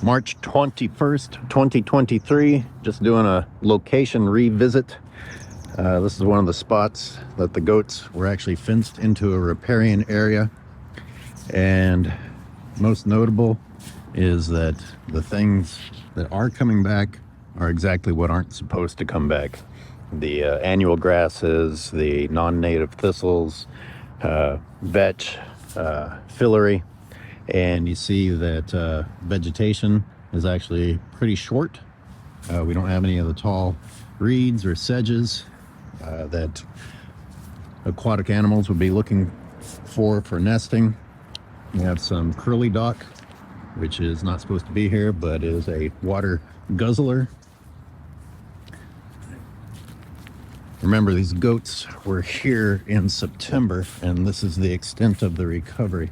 March 21st, 2023. Just doing a location revisit. This is one of the spots that the goats were actually fenced into a riparian area. And most notable is that the things that are coming back are exactly what aren't supposed to come back. The annual grasses, the non-native thistles, vetch, fillery. And you see that vegetation is actually pretty short. We don't have any of the tall reeds or sedges that aquatic animals would be looking for nesting. We have some curly dock, which is not supposed to be here, but is a water guzzler. Remember, these goats were here in September, and this is the extent of the recovery.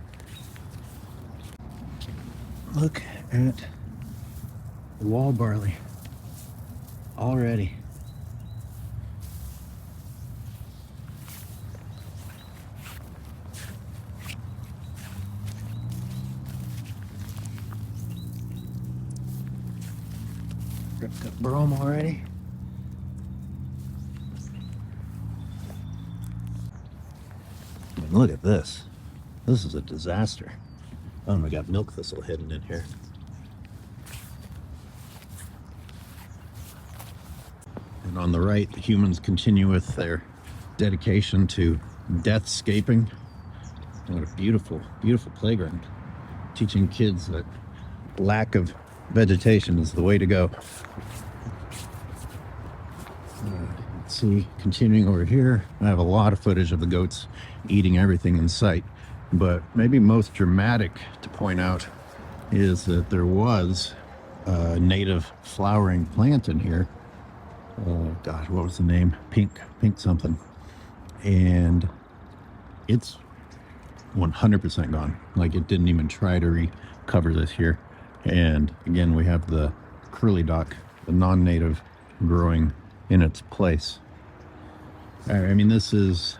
Look at the wall barley already. Ripped up brome already. I mean, look at this. This is a disaster. Oh, and we got milk thistle hidden in here. And on the right, the humans continue with their dedication to deathscaping. What a beautiful, beautiful playground. Teaching kids that lack of vegetation is the way to go. Let's see, continuing over here, I have a lot of footage of the goats eating everything in sight. But maybe most dramatic to point out is that there was a native flowering plant in here. Gosh, what was the name? Pink something. And it's 100% gone. Like, it didn't even try to recover this year. And again, we have the curly dock, the non-native, growing in its place. I mean, this is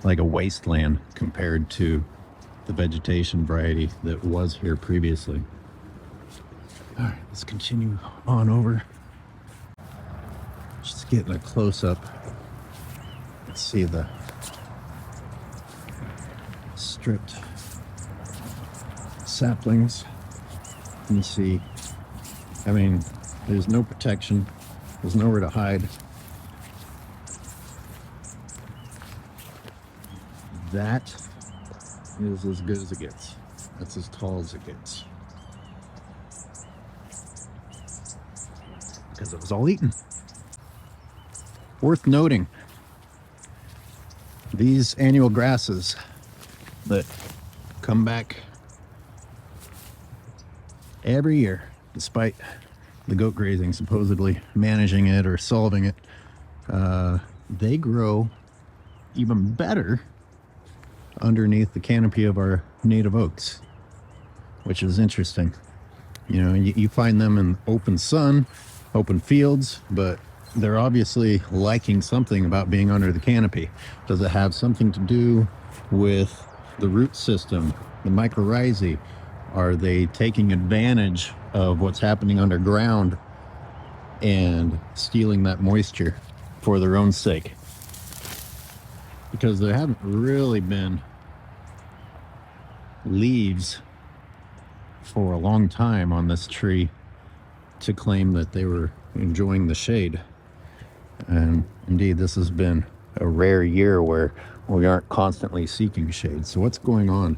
like a wasteland compared to the vegetation variety that was here previously. All right, let's continue on over. Just getting a close-up. Let's see the stripped saplings. You see, I mean, there's no protection. There's nowhere to hide. That is as good as it gets. That's as tall as it gets. Because it was all eaten. Worth noting, these annual grasses that come back every year, despite the goat grazing supposedly managing it or solving it, they grow even better underneath the canopy of our native oaks, which is interesting. You know, you find them in open sun, open fields, but they're obviously liking something about being under the canopy. Does it have something to do with the root system, the mycorrhizae? Are they taking advantage of what's happening underground and stealing that moisture for their own sake? Because there haven't really been leaves for a long time on this tree to claim that they were enjoying the shade. And indeed, this has been a rare year where we aren't constantly seeking shade. So what's going on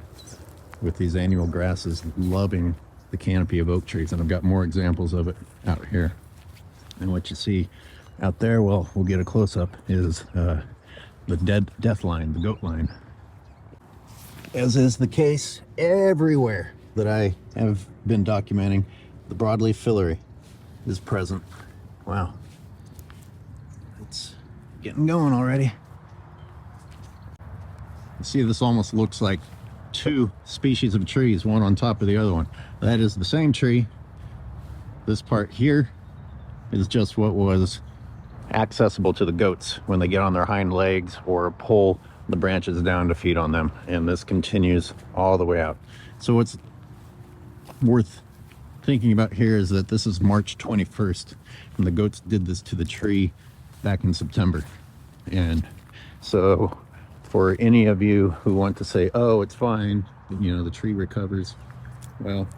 with these annual grasses loving the canopy of oak trees? And I've got more examples of it out here. And what you see out there, well, we'll get a close-up, is the death line, the goat line. As is the case everywhere that I have been documenting, the broadleaf fillery is present. Wow. It's getting going already. You see, this almost looks like two species of trees, one on top of the other one. That is the same tree. This part here is just what was accessible to the goats when they get on their hind legs or pull the branches down to feed on them. And this continues all the way out. So what's worth thinking about here is that this is March 21st, and the goats did this to the tree back in September. And so for any of you who want to say, oh, it's fine, you know, the tree recovers, well,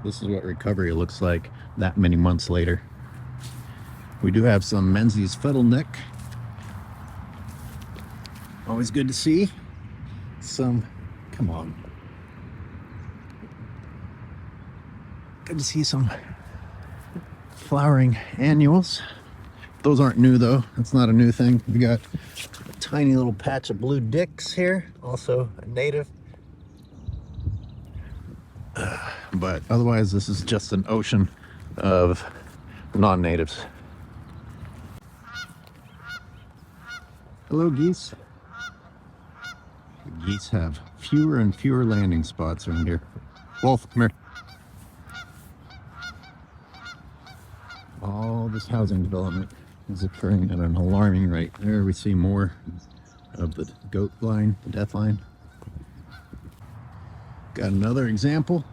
this is what recovery looks like that many months later. We do have some Menzies fiddleneck. Always good to see some, come on. Good to see some flowering annuals. Those aren't new though. That's not a new thing. We got a tiny little patch of blue dicks here, also a native. But otherwise, this is just an ocean of non-natives. Hello, geese. The geese have fewer and fewer landing spots around here. Wolf, come here. All this housing development is occurring at an alarming rate. There we see more of the goat line, the death line. Got another example.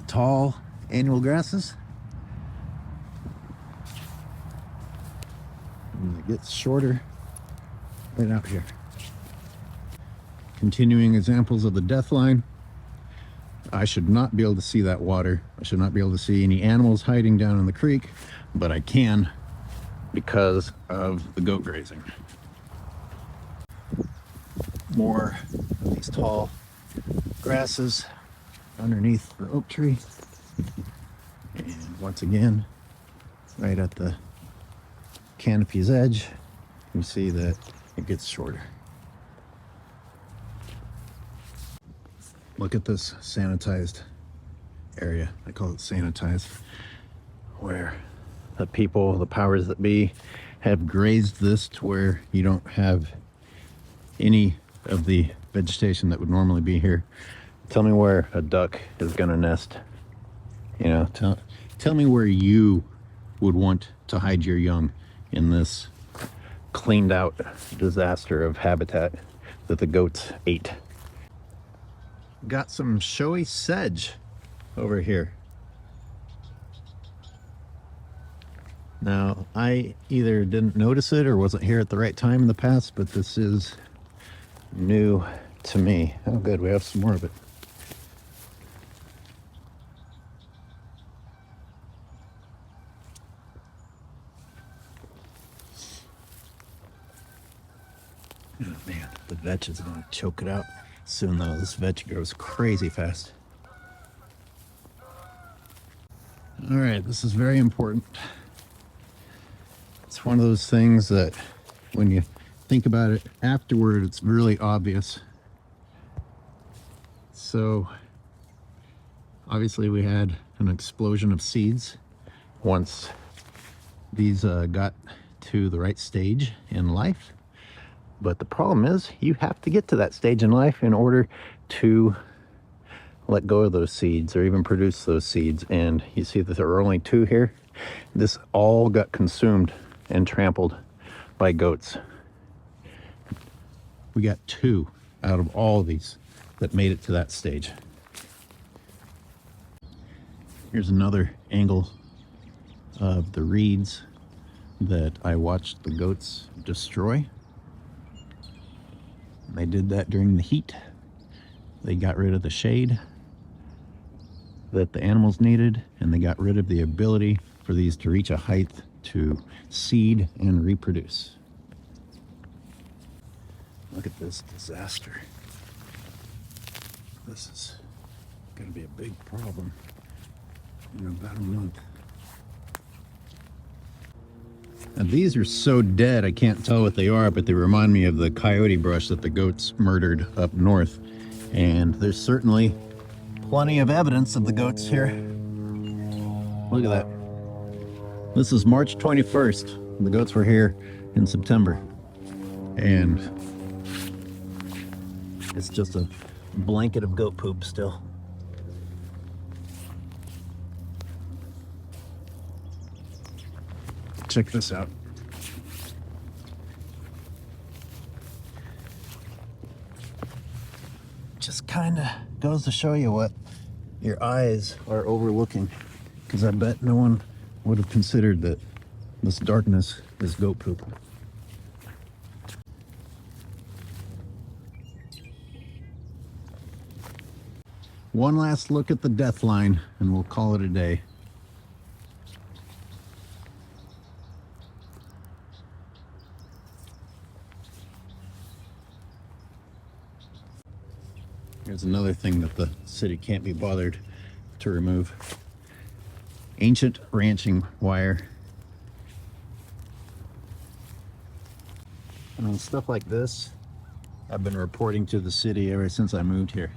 The tall annual grasses. And it gets shorter right out here. Continuing examples of the death line. I should not be able to see that water. I should not be able to see any animals hiding down in the creek, but I can because of the goat grazing. More of these tall grasses underneath the oak tree. And once again, right at the canopy's edge, you see that it gets shorter. Look at this sanitized area. I call it sanitized, where the people, the powers that be, have grazed this to where you don't have any of the vegetation that would normally be here. Tell me where a duck is gonna nest. You know, tell me where you would want to hide your young in this cleaned out disaster of habitat that the goats ate. Got some showy sedge over here. Now, I either didn't notice it or wasn't here at the right time in the past, but this is new to me. Oh good, we have some more of it. Oh man, the vetch is gonna choke it out soon though. This vetch grows crazy fast. All right, this is very important. It's one of those things that when you think about it afterward, it's really obvious. So obviously we had an explosion of seeds once these got to the right stage in life. But the problem is you have to get to that stage in life in order to let go of those seeds or even produce those seeds. And you see that there are only two here. This all got consumed and trampled by goats. We got two out of all of these that made it to that stage. Here's another angle of the reeds that I watched the goats destroy. They did that during the heat. They got rid of the shade that the animals needed, and they got rid of the ability for these to reach a height to seed and reproduce. Look at this disaster. This is going to be a big problem in about a month. And these are so dead I can't tell what they are, but they remind me of the coyote brush that the goats murdered up north. And there's certainly plenty of evidence of the goats here. Look at that. This is March 21st. The goats were here in September. And it's just a blanket of goat poop still. Check this out. just kind of goes to show you what your eyes are overlooking, because I bet no one would have considered that this darkness is goat poop. One last look at the death line and we'll call it a day. Here's another thing that the city can't be bothered to remove. Ancient ranching wire. I mean, stuff like this I've been reporting to the city ever since I moved here.